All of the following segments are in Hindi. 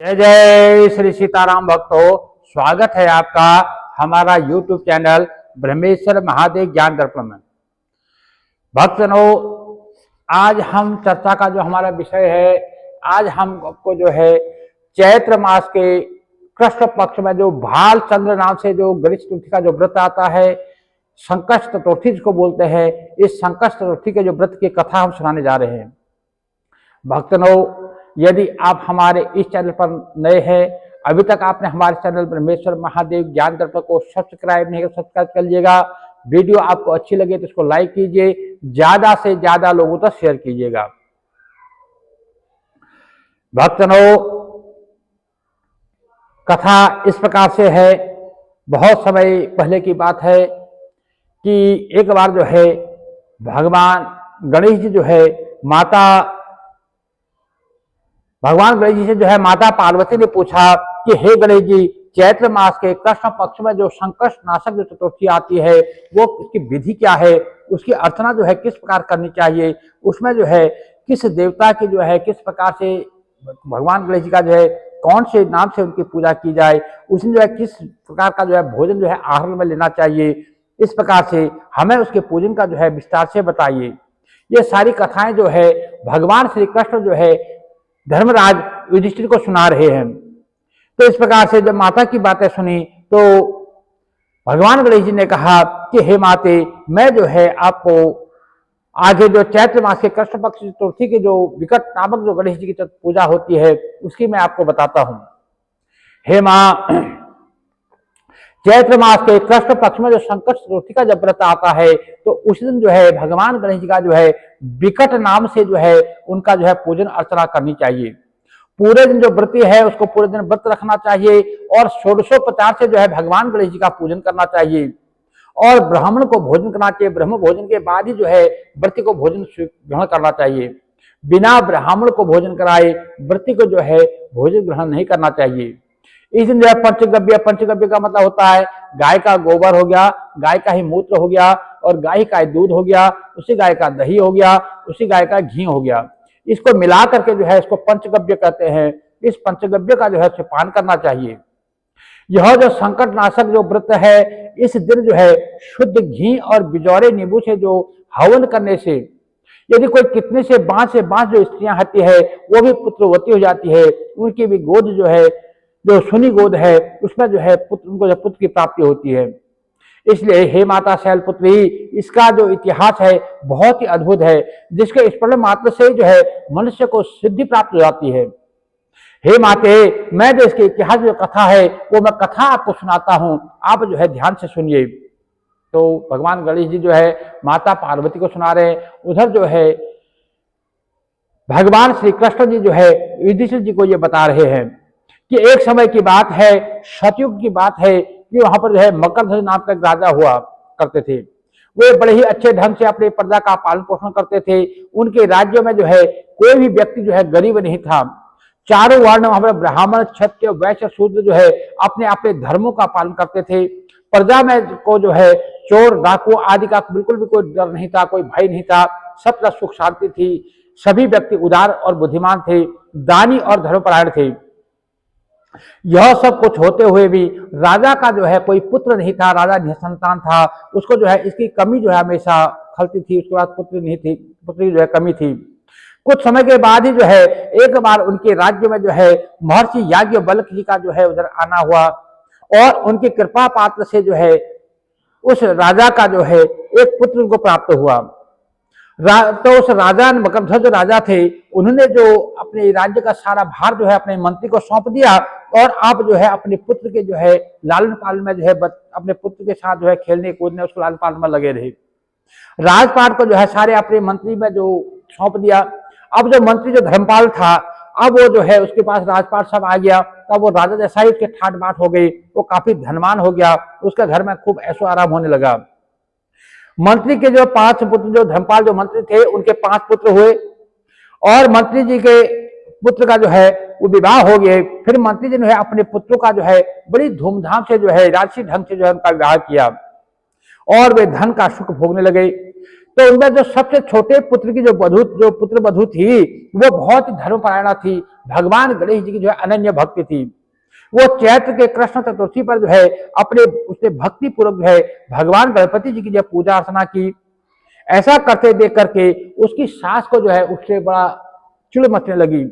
जय जय श्री सीताराम भक्तों, स्वागत है आपका हमारा YouTube चैनल ब्रह्मेश्वर महादेव ज्ञान दर्पण में। भक्तजनों, आज हम चर्चा का जो हमारा विषय है, आज हम आपको जो है चैत्र मास के कृष्ण पक्ष में जो भाल चंद्र नाम से जो गणेश चतुर्थी का जो व्रत आता है, संकष्ट चतुर्थी जिसको बोलते हैं, इस संकष्ट चतुर्थी के जो व्रत की कथा हम सुनाने जा रहे हैं। भक्तजनों, यदि आप हमारे इस चैनल पर नए हैं, अभी तक आपने हमारे चैनल ब्रह्मेश्वर महादेव ज्ञान दर्पण को सब्सक्राइब नहीं किया, सब्सक्राइब कर लीजिएगा। वीडियो आपको अच्छी लगे तो इसको लाइक कीजिए, ज्यादा से ज्यादा लोगों तक शेयर कीजिएगा। भक्तजनों, कथा इस प्रकार से है। बहुत समय पहले की बात है कि एक बार जो है भगवान गणेश जी जो है भगवान गणेश जी से जो है माता पार्वती ने पूछा कि हे गणेश जी, चैत्र मास के कृष्ण पक्ष में जो संकष्ट नाशक जो चतुर्थी आती है, वो उसकी विधि क्या है, उसकी अर्चना जो है किस प्रकार करनी चाहिए, उसमें जो है किस देवता की जो है किस प्रकार से भगवान गणेश जी का जो है कौन से नाम से उनकी पूजा की जाए, उसमें जो है किस प्रकार का जो है भोजन जो है आहार में लेना चाहिए, इस प्रकार से हमें उसके पूजन का जो है विस्तार से बताइए। ये सारी कथाएं जो है भगवान श्री कृष्ण जो है धर्मराज युधिष्ठिर को सुना रहे हैं। तो इस प्रकार से जब माता की बातें सुनी तो भगवान गणेश जी ने कहा कि हे माते, मैं जो है आपको आगे जो चैत्र मास के कृष्ण पक्ष चतुर्थी की जो विकट नामक जो गणेश जी की पूजा होती है उसकी मैं आपको बताता हूं। हे माँ, चैत्र मास के कृष्ण पक्ष में जो संकट चतुर्थी का जब व्रत आता है तो उस दिन जो है भगवान गणेश जी का जो है विकट नाम से जो है उनका जो है पूजन अर्चना करनी चाहिए। पूरे दिन जो व्रती है उसको पूरे दिन व्रत रखना चाहिए और षोडशोपचार से जो है भगवान गणेश जी का पूजन करना चाहिए और ब्राह्मण को भोजन करना चाहिए। ब्रह्म भोजन के बाद ही जो है व्रती को भोजन ग्रहण करना चाहिए। बिना ब्राह्मण को भोजन कराए व्रती को जो है भोजन ग्रहण नहीं करना चाहिए। इस दिन जो है पंचगव्य का मतलब होता है गाय का गोबर हो गया, गाय का ही मूत्र हो गया और गाय का ही दूध हो गया, उसी गाय का दही हो गया, उसी गाय का घी हो गया। इसको मिला करके जो है इसको पंचगव्य कहते हैं। इस पंचगव्य का जो है पान करना चाहिए। यह जो संकट नाशक जो व्रत है, इस दिन जो है शुद्ध घी और बिजौरे नींबू से जो हवन करने से यदि कोई कितने से बांस जो स्त्रियां होती है वो भी पुत्रवती हो जाती है, उनकी भी गोद जो है जो सुनी गोद है उसमें जो है उनको पुत्र की प्राप्ति होती है। इसलिए हे माता शैलपुत्री, इसका जो इतिहास है बहुत ही अद्भुत है, जिसके स्मरण मात्र से जो है मनुष्य को सिद्धि प्राप्त हो जाती है। हे माते, मैं जो इसके इतिहास जो कथा है वो मैं कथा आपको सुनाता हूं, आप जो है ध्यान से सुनिए। तो भगवान गणेश जी जो है माता पार्वती को सुना रहे हैं, उधर जो है भगवान श्री कृष्ण जी जो है युधिष्ठिर जी को ये बता रहे हैं कि एक समय की बात है, सतयुग की बात है कि वहां पर जो है मकरध्वज नाम का राजा हुआ करते थे। वे बड़े ही अच्छे ढंग से अपनी प्रजा का पालन पोषण करते थे। उनके राज्यों में जो है कोई भी व्यक्ति जो है गरीब नहीं था। चारों वर्ण वहां पर ब्राह्मण, क्षत्रिय, वैश्य, शूद्र जो है अपने अपने धर्मों का पालन करते थे। प्रजा में को जो है चोर, डाकू आदि का बिल्कुल भी कोई डर नहीं था, कोई भय नहीं था। सब तरफ सुख शांति थी। सभी व्यक्ति उदार और बुद्धिमान थे, दानी और धर्मपरायण थे। यह सब कुछ होते हुए भी राजा का जो है कोई पुत्र नहीं था, राजा निसंतान था। उसको जो है इसकी कमी जो है हमेशा खलती थी। उसके बाद पुत्र नहीं थी, पुत्र की जो है कमी थी। कुछ समय के बाद ही जो है एक बार उनके राज्य में जो है महर्षि याज्ञवल्क्य जी का जो है उधर आना हुआ और उनकी कृपा पात्र से जो है उस राजा का जो है एक पुत्र उनको प्राप्त हुआ। तो उस राजा मकरध्वज जो राजा थे, उन्होंने जो अपने राज्य का सारा भार जो है अपने मंत्री को सौंप दिया और आप जो है अपने पुत्र के जो है लालन पालन में जो है अपने पुत्र के साथ जो है खेलने कूदने उसको लालन पालन में लगे रहे। राजपाट को जो है सारे अपने मंत्री में जो सौंप दिया। अब जो मंत्री जो धर्मपाल था, अब वो जो है उसके पास राजपाट सब आ गया। तब वो राजा जैसा ही उसके ठाट बाट हो गई, वो काफी धनवान हो गया, उसके घर में खूब ऐशो आराम होने लगा। मंत्री के जो 5 पुत्र, जो धर्मपाल जो मंत्री थे उनके 5 पुत्र हुए और मंत्री जी के पुत्र का जो है वो विवाह हो गए। फिर मंत्री जी ने अपने पुत्रों का जो है बड़ी धूमधाम से जो है राजसी ढंग से जो है उनका विवाह किया और वे धन का सुख भोगने लगे। तो उनमें जो सबसे छोटे पुत्र की जो पुत्र वधु थी, वो बहुत ही धर्मपरायणा थी, भगवान गणेश जी की जो है अनन्य भक्ति थी। वो चैत्र के कृष्ण चतुर्थी पर जो है अपने उसने भक्ति पूर्वक जो है भगवान गणपति जी की जो पूजा अर्चना की। ऐसा करते देख करके उसकी सास को जो है उससे बड़ा चिड़ मचने लगी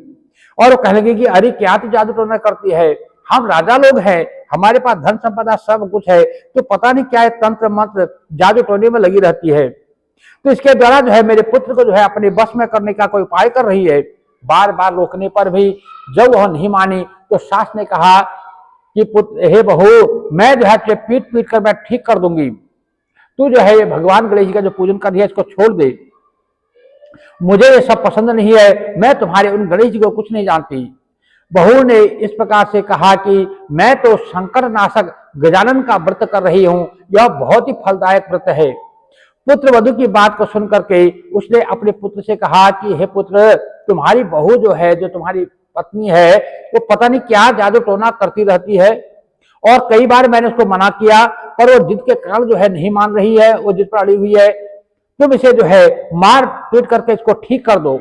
और वो कहने लगी कि अरे क्या तो जादू टोना करती है, हम राजा लोग हैं, हमारे पास धन संपदा सब कुछ है, तो पता नहीं क्या है तंत्र मंत्र जादू टोने में लगी रहती है। तो इसके द्वारा जो है मेरे पुत्र को जो है अपने बस में करने का कोई उपाय कर रही है। बार बार रोकने पर भी जब वह नहीं मानी तो सास ने कहा कि पुत्र, हे बहू, मैं जो है पीट पीट कर मैं ठीक कर दूंगी, तू जो है ये भगवान गणेश जी का जो पूजन कर रही है इसको छोड़ दे, मुझे ये सब पसंद नहीं है, मैं तुम्हारे उन गणेश जी को कुछ नहीं जानती। बहू ने इस प्रकार से कहा कि मैं तो संकट नाशक गजानन का व्रत कर रही हूँ, यह बहुत ही फलदायक व्रत है। पुत्र वधु की बात को सुन करके उसने अपने पुत्र से कहा कि हे पुत्र, तुम्हारी बहू जो है, जो तुम्हारी पत्नी है, वो पता नहीं क्या जादू टोना करती रहती है और कई बार मैंने उसको मना किया पर वो जिद के कारण जो है नहीं मान रही है, वो जिद पर अड़ी हुई है, तुम इसे जो है मार पीट करके इसको ठीक कर दो।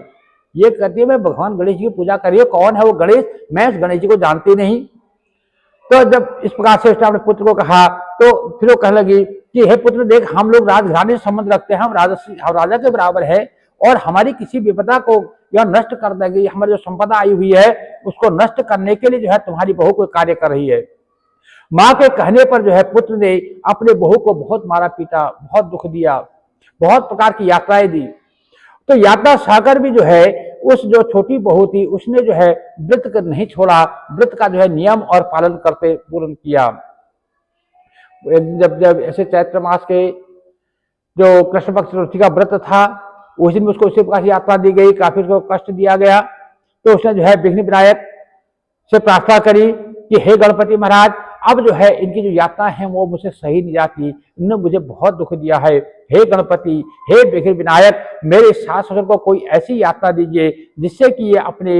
ये कहती है मैं भगवान गणेश जी की पूजा कर रही हूँ, कौन है वो गणेश, मैं उस गणेश जी को जानती नहीं। तो जब इस प्रकार से उसने अपने पुत्र को कहा तो फिर वो कहने लगी कि हे पुत्र देख, हम लोग राजघराने से संबंध रखते हैं, हम राजा के बराबर है और हमारी किसी विपदा को यह नष्ट कर देगी, हमारी जो संपदा आई हुई है उसको नष्ट करने के लिए जो है तुम्हारी बहू कोई कार्य कर रही है। माँ के कहने पर जो है पुत्र ने अपने बहू को बहुत मारा पीटा, बहुत दुख दिया, बहुत प्रकार की यात्राएं दी। तो यात्रा सागर भी जो है उस जो छोटी बहू थी उसने जो है व्रत कर नहीं छोड़ा, व्रत का जो है नियम और पालन करते पूर्ण किया। जब जब ऐसे चैत्र मास के जो कृष्ण पक्ष चतुर्थी का व्रत था उस दिन उसको उसी प्रकार यात्रा दी गई, काफी उसको कष्ट दिया गया। तो उसने जो है विघ्न विनायक से प्रार्थना करी कि हे गणपति महाराज, अब जो है इनकी जो यात्रा है वो मुझसे सही नहीं जाती, इन्होंने मुझे बहुत दुख दिया है, हे गणपति, हे विघ्न विनायक, मेरे सास ससुर को कोई ऐसी यात्रा दीजिए जिससे कि ये अपने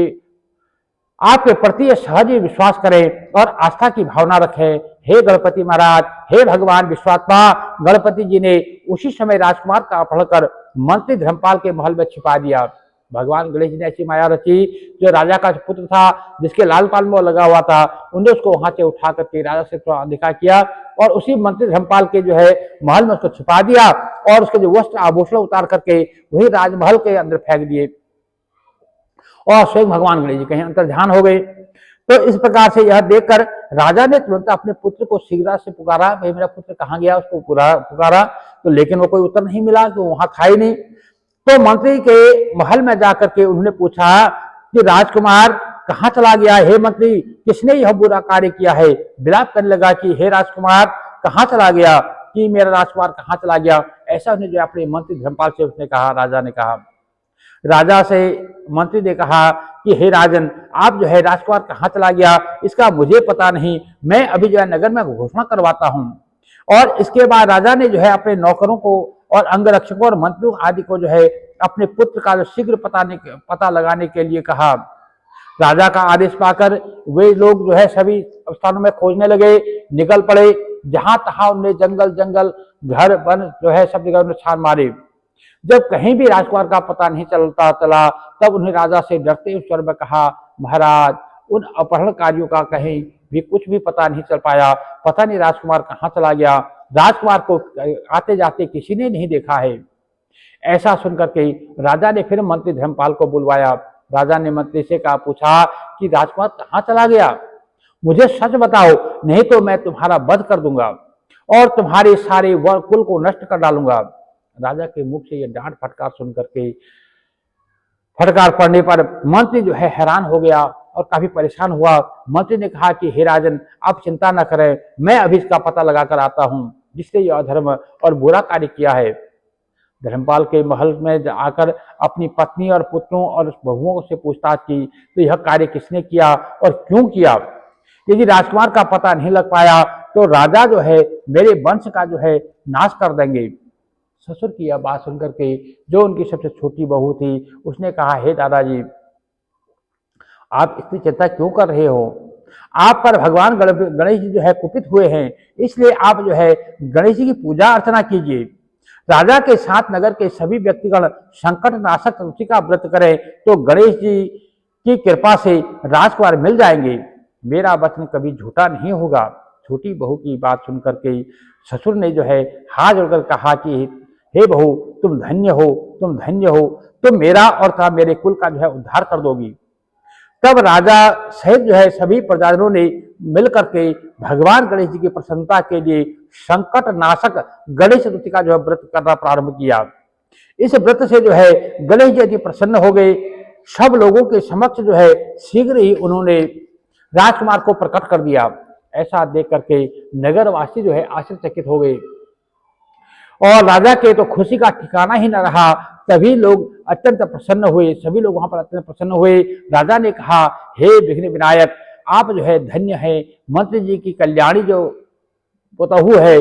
आपके प्रति सहज ही विश्वास करें और आस्था की भावना रखें। हे गणपति महाराज, हे भगवान विश्वात्मा। गणपति जी ने उसी समय राजकुमार का अपहरण कर मंत्री धर्मपाल के महल में छिपा दिया। भगवान गणेश जी ने ऐसी माया रची, जो राजा का पुत्र था जिसके लाल पाल में लगा हुआ था, उन्होंने उसको वहां से उठा करके राजा से थोड़ा अधिकार किया और उसी मंत्री धर्मपाल के जो है महल में उसको छिपा दिया और उसके जो वस्त्र आभूषण उतार करके वही राजमहल के अंदर फेंक दिए और स्वयं भगवान गणेश जी कहीं अंतर्ध्यान हो गए। तो इस प्रकार से यह देखकर राजा ने तुरंत अपने पुत्र को शीघ्र से पुकारा, भाई मेरा पुत्र कहाँ गया, उसको पुकारा तो लेकिन वो कोई उत्तर नहीं मिला, कि वहां था ही नहीं। तो मंत्री के महल में जाकर के उन्होंने पूछा कि राजकुमार कहाँ चला गया, हे मंत्री किसने यह बुरा कार्य किया है। विलाप करने लगा कि हे राजकुमार कहाँ चला गया, कि मेरा राजकुमार कहाँ चला गया। ऐसा उसने जो अपने मंत्री धर्मपाल से उसने कहा, राजा ने कहा। राजा से मंत्री ने कहा कि हे राजन, आप जो है राजकुमार कहाँ चला गया इसका मुझे पता नहीं, मैं अभी जो है नगर में घोषणा करवाता हूँ। और इसके बाद राजा ने जो है अपने नौकरों को और अंगरक्षकों और मंत्रियों आदि को जो है अपने पुत्र का जो शीघ्र पता लगाने के लिए कहा। राजा का आदेश पाकर वे लोग जो है सभी स्थानों में खोजने लगे, निकल पड़े, जहां तहां उन्हें जंगल घर वन जो है सब जगह उन्हें छान मारे। जब कहीं भी राजकुमार का पता नहीं चला तब उन्हें राजा से डरते स्वर में कहा, महाराज उन अपहरणकारियों का कहीं भी कुछ भी पता नहीं चल पाया, पता नहीं राजकुमार कहाँ चला गया, राजकुमार को आते जाते किसी ने नहीं देखा है। ऐसा सुनकर के राजा ने फिर मंत्री धर्मपाल को बुलवाया। राजा ने मंत्री से कहा, पूछा कि राजकुमार कहाँ चला गया, मुझे सच बताओ, नहीं तो मैं तुम्हारा वध कर दूंगा और तुम्हारे सारे कुल को नष्ट कर डालूंगा। राजा के मुख से यह डांट फटकार सुनकर के फटकार पड़ने पर मंत्री जो है हैरान हो गया और काफी परेशान हुआ। मंत्री ने कहा कि हे राजन, आप चिंता न करें, मैं अभी इसका पता लगा कर आता हूं जिसने यह अधर्म और बुरा कार्य किया है। धर्मपाल के महल में आकर अपनी पत्नी और पुत्रों और बहुओं से पूछताछ की तो यह कार्य किसने किया और क्यों किया। यदि राजकुमार का पता नहीं लग पाया तो राजा जो है मेरे वंश का जो है नाश कर देंगे। ससुर की यह बात सुनकर के जो उनकी सबसे छोटी बहू थी उसने कहा, हे दादाजी, आप इतनी चिंता क्यों कर रहे हो, आप पर भगवान गणेश जी जो है कुपित हुए हैं, इसलिए आप जो है गणेश जी की पूजा अर्चना कीजिए। राजा के साथ नगर के सभी व्यक्तिगण संकट नाशक चतुर्थी का व्रत करें तो गणेश जी की कृपा से राजकुमार मिल जाएंगे। मेरा वचन कभी झूठा नहीं होगा। छोटी बहू की बात सुनकर के ससुर ने जो है हाथ जोड़कर कहा कि हे बहू, तुम धन्य हो, तुम धन्य हो, तुम मेरा और तथा मेरे कुल का जो है उद्धार कर दोगी। तब राजा सहित जो है सभी प्रजाजनों ने मिलकर के भगवान गणेश जी की प्रसन्नता के लिए संकट नाशक गणेश चतुर्थी का जो है व्रत करना प्रारंभ किया। इस व्रत से जो है गणेश जी अति प्रसन्न हो गए। सब लोगों के समक्ष जो है शीघ्र ही उन्होंने राजकुमार को प्रकट कर दिया। ऐसा देख करके नगरवासी जो है आश्चर्यचकित हो गए और राजा के तो खुशी का ठिकाना ही न रहा। सभी लोग अत्यंत प्रसन्न हुए, सभी लोग वहां पर अत्यंत प्रसन्न हुए। राजा ने कहा, हे विघ्न विनायक, आप जो है धन्य है। मंत्री जी की कल्याणी जो बहू है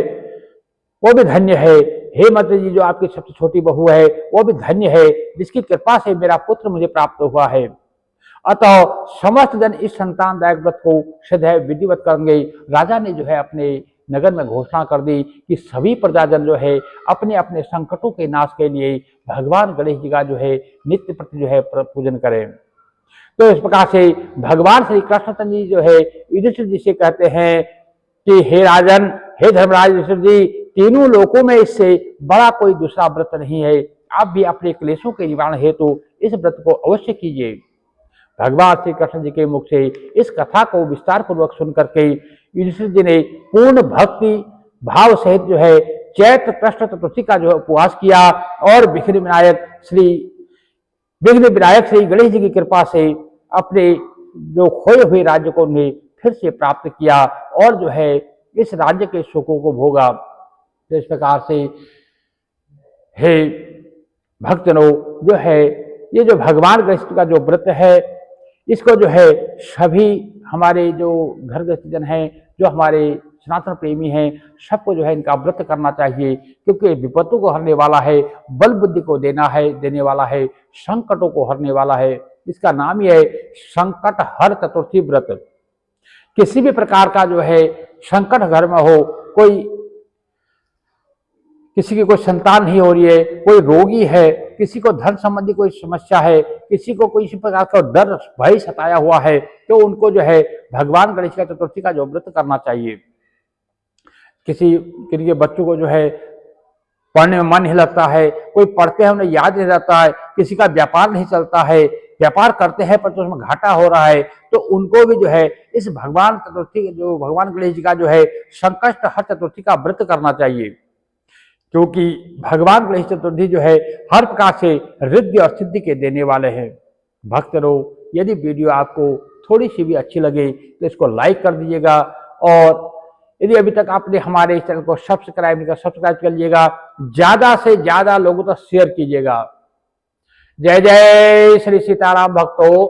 वो भी धन्य है। हे मंत्री जी, जो आपकी सबसे छोटी बहू है वो भी धन्य है, जिसकी कृपा से मेरा पुत्र मुझे प्राप्त हुआ है। अतः समस्त जन इस संतानदायक व्रत को सदैव विधिवत करेंगे। राजा ने जो है अपने नगर में घोषणा कर दी कि सभी प्रजाजन जो है अपने अपने संकटों के नाश के लिए भगवान गणेश जी का जो है नित्य प्रति जो है पूजन करें। तो इस प्रकार से भगवान श्री कृष्ण जी जो है युधिष्ठिर जी से कहते हैं कि हे राजन, हे धर्मराज युधिष्ठिर जी, तीनों लोकों में इससे बड़ा कोई दूसरा व्रत नहीं है। आप भी अपने क्लेशों के निवारण हेतु इस व्रत को अवश्य कीजिए। भगवान श्री कृष्ण जी के मुख से इस कथा को विस्तार पूर्वक सुनकर के युधिष्ठिर जी ने पूर्ण भक्ति भाव सहित जो है चैत्र कृष्ण चतुर्थी का जो है उपवास किया और विघ्न विनायक श्री गणेश जी की कृपा से अपने जो खोए हुए राज्य को उन्हें फिर से प्राप्त किया और जो है इस राज्य के सुखों को भोगा। तो इस प्रकार से हे भक्तजनों, जो है ये जो भगवान गणेश का जो व्रत है, इसको जो है सभी हमारे जो घर गृहस्थ जन हैं, जो हमारे सनातन प्रेमी हैं, सबको जो है इनका व्रत करना चाहिए, क्योंकि विपत्तों को हरने वाला है, बल बुद्धि को देने वाला है, संकटों को हरने वाला है। इसका नाम ही है संकट हर चतुर्थी व्रत। किसी भी प्रकार का जो है संकट घर में हो, किसी की कोई संतान नहीं हो रही है, कोई रोगी है, किसी को धन संबंधी कोई समस्या है, किसी को कोई इसी प्रकार का डर भय सताया हुआ है, तो उनको जो है भगवान गणेश का चतुर्थी का जो व्रत करना चाहिए। किसी बच्चों को जो है पढ़ने में मन नहीं लगता है, कोई पढ़ते हैं उन्हें याद नहीं रहता है, किसी का व्यापार नहीं चलता है, व्यापार करते हैं पर तो उसमें घाटा हो रहा है, तो उनको भी जो है इस भगवान गणेश जी का जो है संकट हर चतुर्थी का व्रत करना चाहिए, क्योंकि भगवान गणेश चतुर्थी जो है हर प्रकार से रिद्धि और सिद्धि के देने वाले हैं। भक्तों, यदि वीडियो आपको थोड़ी सी भी अच्छी लगे तो इसको लाइक कर दीजिएगा और यदि अभी तक आपने हमारे इस चैनल को सब्सक्राइब नहीं किया, सब्सक्राइब कर लीजिएगा, ज्यादा से ज्यादा लोगों तक शेयर कीजिएगा। जय जय श्री सीताराम भक्तों।